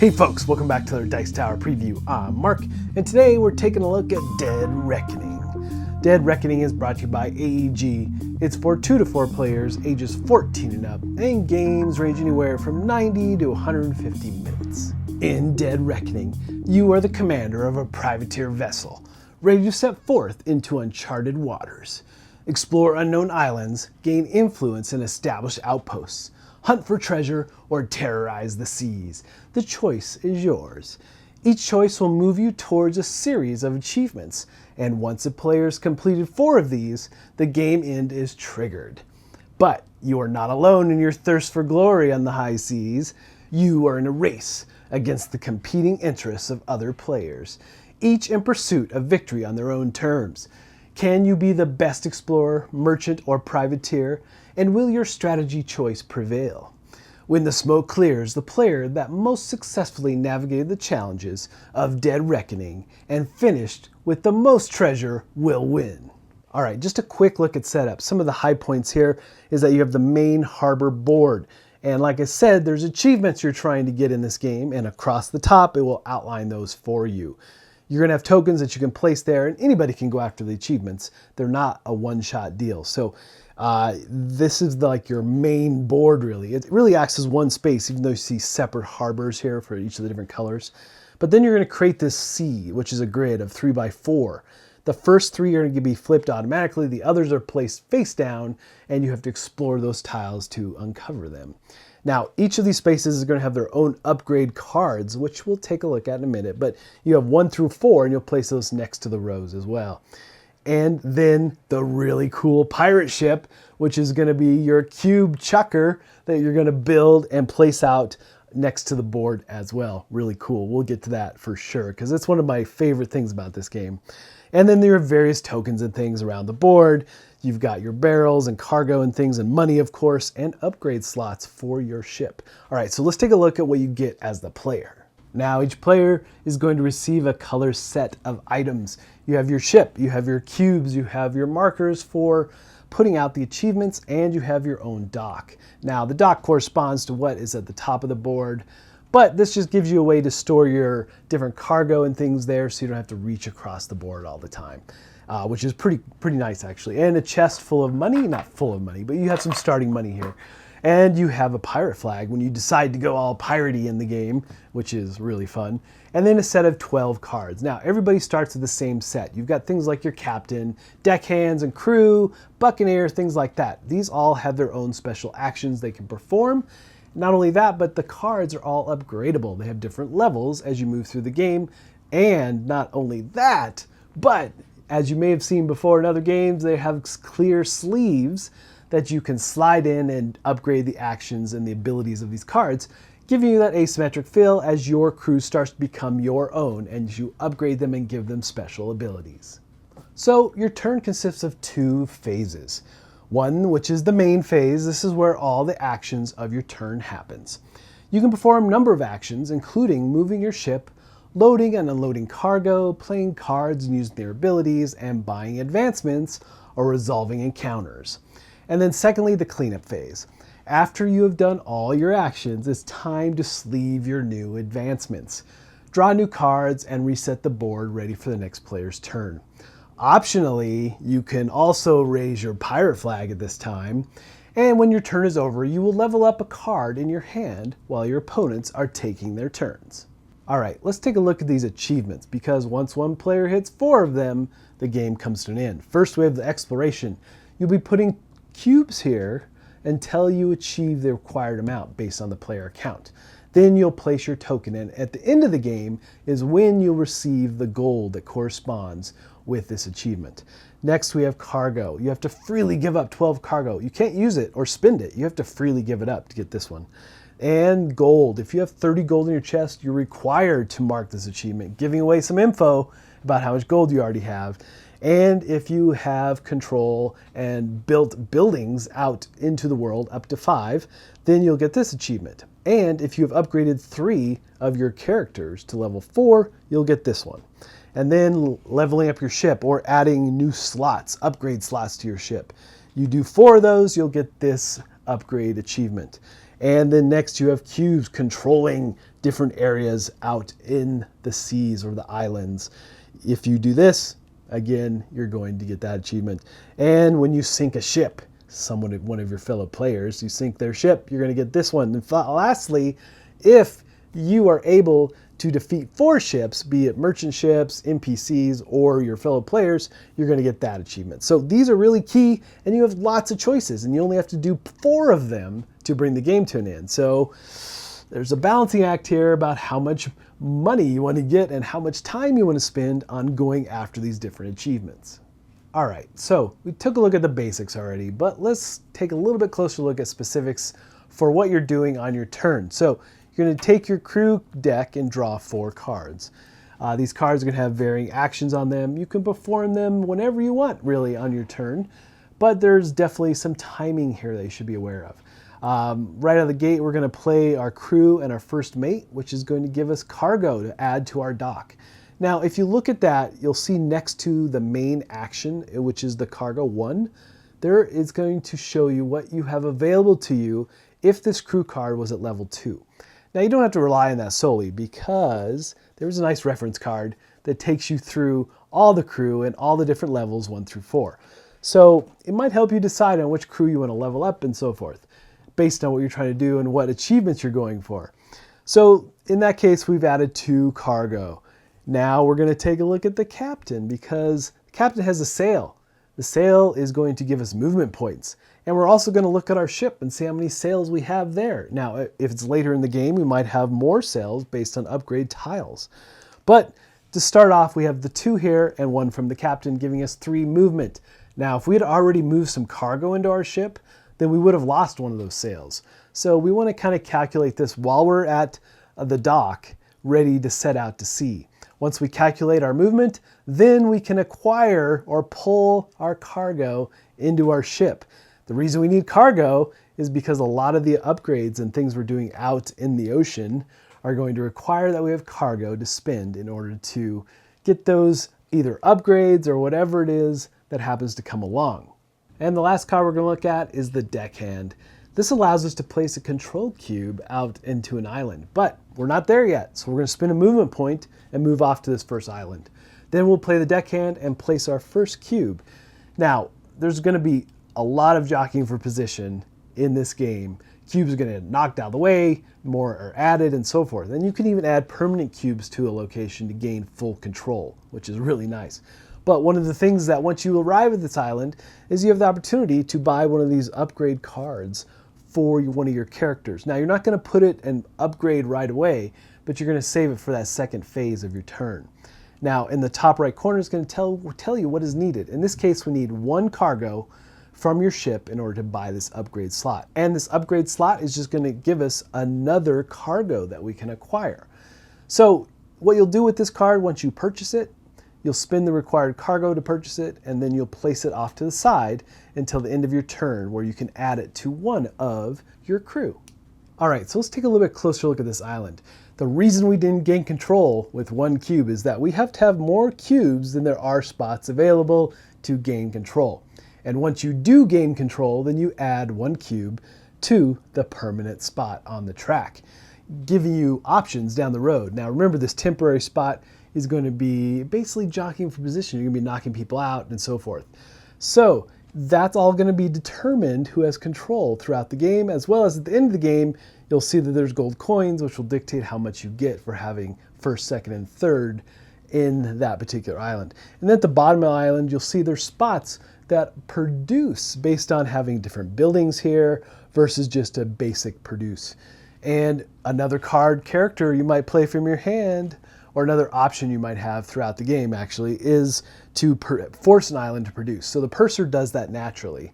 Hey folks, welcome back to our Dice Tower preview. I'm Mark, and today we're taking a look at Dead Reckoning. Dead Reckoning is brought to you by AEG. It's for 2 to 4 players, ages 14 and up, and games range anywhere from 90 to 150 minutes. In Dead Reckoning, you are the commander of a privateer vessel, ready to set forth into uncharted waters. Explore unknown islands, gain influence in established outposts, hunt for treasure, or terrorize the seas. The choice is yours. Each choice will move you towards a series of achievements, and once a player's completed 4 of these, the game end is triggered. But you are not alone in your thirst for glory on the high seas. You are in a race against the competing interests of other players, each in pursuit of victory on their own terms. Can you be the best explorer, merchant, or privateer? And will your strategy choice prevail? When the smoke clears, the player that most successfully navigated the challenges of Dead Reckoning and finished with the most treasure will win. All right, just a quick look at setup. Some of the high points here is that you have the main harbor board. And like I said, there's achievements you're trying to get in this game, and across the top, it will outline those for you. You're gonna have tokens that you can place there, and anybody can go after the achievements. They're not a one-shot deal. So this is like your main board, really. It really acts as one space, even though you see separate harbors here for each of the different colors. But then you're gonna create this sea, which is a grid of 3 by 4. The first 3 are gonna be flipped automatically. The others are placed face down, and you have to explore those tiles to uncover them. Now, each of these spaces is going to have their own upgrade cards, which we'll take a look at in a minute, but you have 1 through 4, and you'll place those next to the rows as well. And then the really cool pirate ship, which is going to be your cube chucker that you're going to build and place out next to the board as well. Really cool. We'll get to that for sure, because it's one of my favorite things about this game. And then there are various tokens and things around the board. You've got your barrels and cargo and things and money, of course, and upgrade slots for your ship. All right, so let's take a look at what you get as the player. Now, each player is going to receive a color set of items. You have your ship, you have your cubes, you have your markers for putting out the achievements, and you have your own dock. Now, the dock corresponds to what is at the top of the board, but this just gives you a way to store your different cargo and things there so you don't have to reach across the board all the time. Which is pretty nice, actually. And a chest full of money, not full of money, but you have some starting money here. And you have a pirate flag when you decide to go all piratey in the game, which is really fun. And then a set of 12 cards. Now, everybody starts with the same set. You've got things like your captain, deckhands and crew, buccaneer, things like that. These all have their own special actions they can perform. Not only that, but the cards are all upgradable. They have different levels as you move through the game. And not only that, but as you may have seen before in other games, they have clear sleeves that you can slide in and upgrade the actions and the abilities of these cards, giving you that asymmetric feel as your crew starts to become your own and you upgrade them and give them special abilities. So your turn consists of 2 phases. One, which is the main phase. This is where all the actions of your turn happens. You can perform a number of actions, including moving your ship, loading and unloading cargo, playing cards and using their abilities, and buying advancements or resolving encounters. And then secondly, the cleanup phase. After you have done all your actions, it's time to sleeve your new advancements. Draw new cards and reset the board ready for the next player's turn. Optionally, you can also raise your pirate flag at this time. And when your turn is over, you will level up a card in your hand while your opponents are taking their turns. All right, let's take a look at these achievements, because once one player hits 4 of them, the game comes to an end. First, we have the exploration. You'll be putting cubes here until you achieve the required amount based on the player count. Then you'll place your token in. At the end of the game is when you'll receive the gold that corresponds with this achievement. Next, we have cargo. You have to freely give up 12 cargo. You can't use it or spend it. You have to freely give it up to get this one. And gold. If you have 30 gold in your chest, you're required to mark this achievement, giving away some info about how much gold you already have. And if you have control and built buildings out into the world up to 5, then you'll get this achievement. And if you have upgraded 3 of your characters to level 4, you'll get this one. And then leveling up your ship or adding new slots, upgrade slots to your ship. You do 4 of those, you'll get this upgrade achievement. And then next you have cubes controlling different areas out in the seas or the islands. If you do this, again, you're going to get that achievement. And when you sink a ship, one of your fellow players, you sink their ship, you're going to get this one. And lastly, if you are able to defeat 4 ships, be it merchant ships, NPCs, or your fellow players, you're going to get that achievement. So these are really key, and you have lots of choices, and you only have to do 4 of them to bring the game to an end. So there's a balancing act here about how much money you want to get and how much time you want to spend on going after these different achievements. All right, so we took a look at the basics already, but let's take a little bit closer look at specifics for what you're doing on your turn. So you're going to take your crew deck and draw 4 cards. These cards are going to have varying actions on them. You can perform them whenever you want, really, on your turn, but there's definitely some timing here that you should be aware of. Right out of the gate, we're going to play our crew and our first mate, which is going to give us cargo to add to our dock. Now, if you look at that, you'll see next to the main action, which is the cargo 1, there is going to show you what you have available to you if this crew card was at level 2. Now, you don't have to rely on that solely because there's a nice reference card that takes you through all the crew and all the different levels 1 through 4. So it might help you decide on which crew you want to level up and so forth, based on what you're trying to do and what achievements you're going for. So in that case, we've added 2 cargo. Now we're going to take a look at the captain because the captain has a sail. The sail is going to give us movement points. And we're also going to look at our ship and see how many sails we have there. Now, if it's later in the game, we might have more sails based on upgrade tiles. But to start off, we have the 2 here and 1 from the captain giving us 3 movement. Now, if we had already moved some cargo into our ship, then we would have lost one of those sails. So we want to kind of calculate this while we're at the dock, ready to set out to sea. Once we calculate our movement, then we can acquire or pull our cargo into our ship. The reason we need cargo is because a lot of the upgrades and things we're doing out in the ocean are going to require that we have cargo to spend in order to get those either upgrades or whatever it is that happens to come along. And the last card we're going to look at is the deckhand. This allows us to place a control cube out into an island, but we're not there yet. So we're going to spend a movement point and move off to this first island. Then we'll play the deckhand and place our first cube. Now, there's going to be a lot of jockeying for position in this game. Cubes are going to get knocked out of the way, more are added, and so forth. And you can even add permanent cubes to a location to gain full control, which is really nice. But one of the things that once you arrive at this island is you have the opportunity to buy one of these upgrade cards for one of your characters. Now, you're not going to put it and upgrade right away, but you're going to save it for that second phase of your turn. Now, in the top right corner is going to tell you what is needed. In this case, we need 1 cargo from your ship in order to buy this upgrade slot. And this upgrade slot is just going to give us another cargo that we can acquire. So what you'll do with this card once you purchase it, you'll spend the required cargo to purchase it, and then you'll place it off to the side until the end of your turn where you can add it to one of your crew. All right, so let's take a little bit closer look at this island. The reason we didn't gain control with 1 cube is that we have to have more cubes than there are spots available to gain control. And once you do gain control, then you add 1 cube to the permanent spot on the track, giving you options down the road. Now remember, this temporary spot is going to be basically jockeying for position. You're going to be knocking people out and so forth. So that's all going to be determined who has control throughout the game, as well as at the end of the game, you'll see that there's gold coins, which will dictate how much you get for having first, second, and third in that particular island. And then at the bottom of the island, you'll see there's spots that produce based on having different buildings here versus just a basic produce. And another card character you might play from your hand, or another option you might have throughout the game actually, is to force an island to produce. So the purser does that naturally.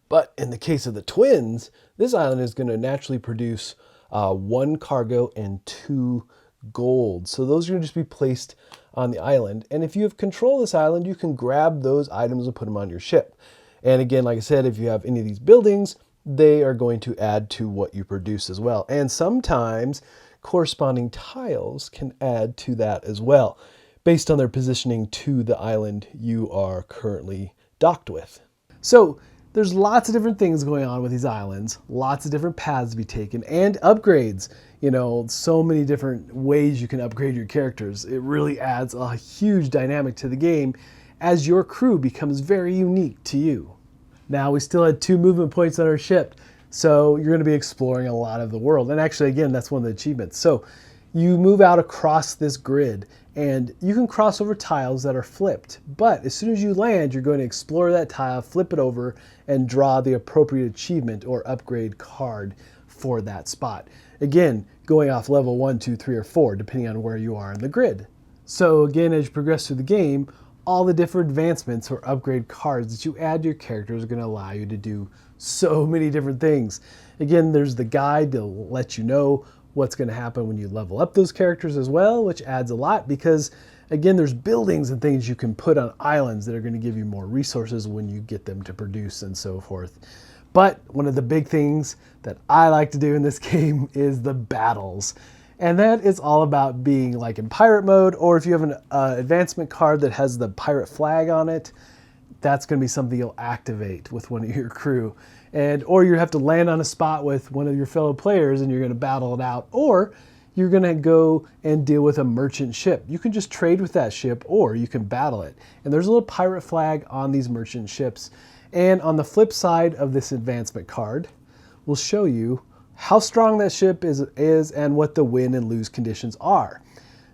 But in the case of the twins, this island is going to naturally produce 1 cargo and 2 gold. So those are going to just be placed on the island. And if you have control of this island, you can grab those items and put them on your ship. And again, like I said, if you have any of these buildings, they are going to add to what you produce as well. And sometimes corresponding tiles can add to that as well, based on their positioning to the island you are currently docked with. So there's lots of different things going on with these islands, lots of different paths to be taken, and upgrades. You know, so many different ways you can upgrade your characters. It really adds a huge dynamic to the game as your crew becomes very unique to you. Now, we still had 2 movement points on our ship, so you're going to be exploring a lot of the world. And actually, again, that's one of the achievements. So you move out across this grid, and you can cross over tiles that are flipped. But as soon as you land, you're going to explore that tile, flip it over, and draw the appropriate achievement or upgrade card for that spot. Again, going off level 1, 2, 3, or 4, depending on where you are in the grid. So again, as you progress through the game, all the different advancements or upgrade cards that you add to your characters are going to allow you to do so many different things. Again, there's the guide to let you know what's going to happen when you level up those characters as well, which adds a lot because, again, there's buildings and things you can put on islands that are going to give you more resources when you get them to produce and so forth. But one of the big things that I like to do in this game is the battles. And that is all about being like in pirate mode, or if you have an advancement card that has the pirate flag on it, that's going to be something you'll activate with one of your crew. Or you have to land on a spot with one of your fellow players and you're going to battle it out, or you're going to go and deal with a merchant ship. You can just trade with that ship, or you can battle it. And there's a little pirate flag on these merchant ships. And on the flip side of this advancement card, we'll show you how strong that ship is and what the win and lose conditions are.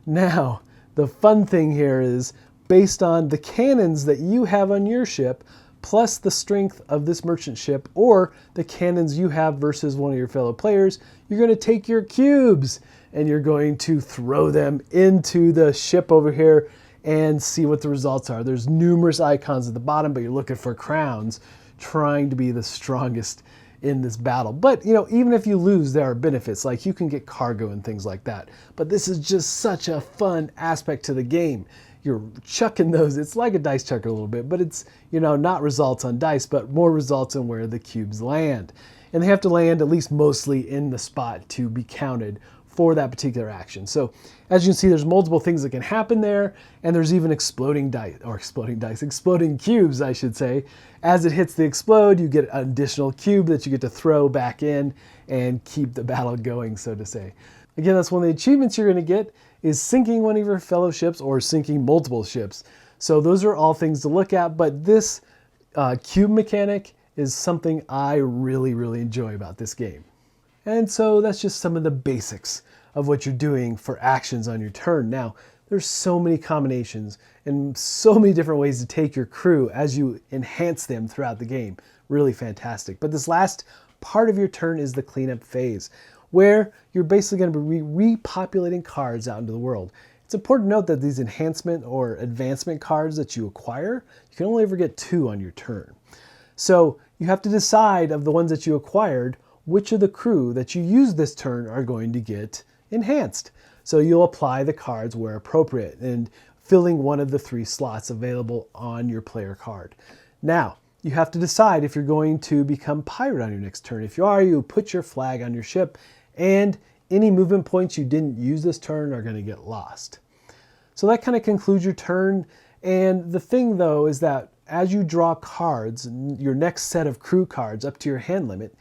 Now, the fun thing here is based on the cannons that you have on your ship, plus the strength of this merchant ship, or the cannons you have versus one of your fellow players, you're going to take your cubes and you're going to throw them into the ship over here and see what the results are. There's numerous icons at the bottom, but you're looking for crowns, trying to be the strongest in this battle. But you know, even if you lose, there are benefits, like you can get cargo and things like that. But this is just such a fun aspect to the game. You're chucking those, it's like a dice chucker a little bit, but it's, you know, not results on dice, but more results on where the cubes land. And they have to land at least mostly in the spot to be counted for that particular action. So as you can see, there's multiple things that can happen there, and there's even exploding cubes, I should say. As it hits the explode, you get an additional cube that you get to throw back in and keep the battle going, so to say. Again, that's one of the achievements you're going to get, is sinking one of your fellow ships or sinking multiple ships. So those are all things to look at, but this cube mechanic is something I really, really enjoy about this game. And so that's just some of the basics of what you're doing for actions on your turn. Now, there's so many combinations and so many different ways to take your crew as you enhance them throughout the game. Really fantastic. But this last part of your turn is the cleanup phase, where you're basically going to be repopulating cards out into the world. It's important to note that these enhancement or advancement cards that you acquire, you can only ever get 2 on your turn. So you have to decide of the ones that you acquired, which of the crew that you use this turn are going to get enhanced. So you'll apply the cards where appropriate and filling one of the 3 slots available on your player card. Now, you have to decide if you're going to become pirate on your next turn. If you are, you put your flag on your ship, and any movement points you didn't use this turn are going to get lost. So that kind of concludes your turn. And the thing though is that as you draw cards, your next set of crew cards up to your hand limit,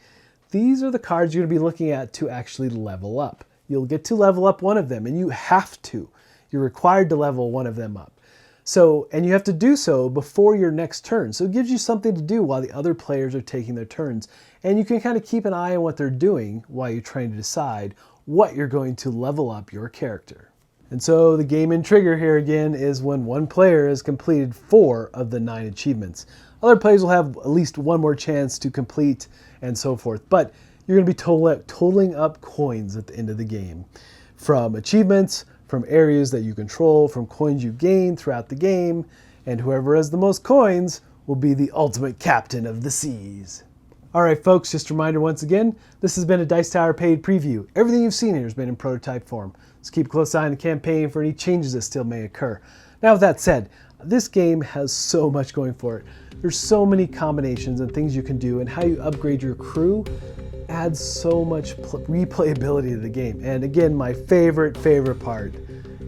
these are the cards you're going to be looking at to actually level up. You'll get to level up one of them, and you have to. You're required to level one of them up. So, and you have to do so before your next turn. So it gives you something to do while the other players are taking their turns. And you can kind of keep an eye on what they're doing while you're trying to decide what you're going to level up your character. And so the game and trigger here again is when one player has completed 4 of the 9 achievements. Other players will have at least one more chance to complete and so forth. But you're going to be totaling up coins at the end of the game. From achievements, from areas that you control, from coins you gain throughout the game, and whoever has the most coins will be the ultimate captain of the seas. Alright folks, just a reminder once again, this has been a Dice Tower paid preview. Everything you've seen here has been in prototype form. So keep a close eye on the campaign for any changes that still may occur. Now with that said, this game has so much going for it. There's so many combinations and things you can do, and how you upgrade your crew adds so much replayability to the game. And again, my favorite part,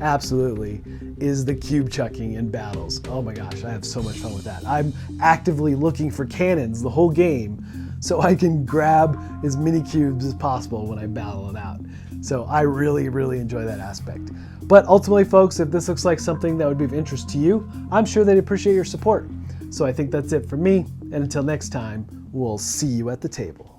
absolutely, is the cube chucking in battles. Oh my gosh, I have so much fun with that. I'm actively looking for cannons the whole game so I can grab as many cubes as possible when I battle it out. So I really, really enjoy that aspect. But ultimately, folks, if this looks like something that would be of interest to you, I'm sure they'd appreciate your support. So I think that's it for me, and until next time, we'll see you at the table.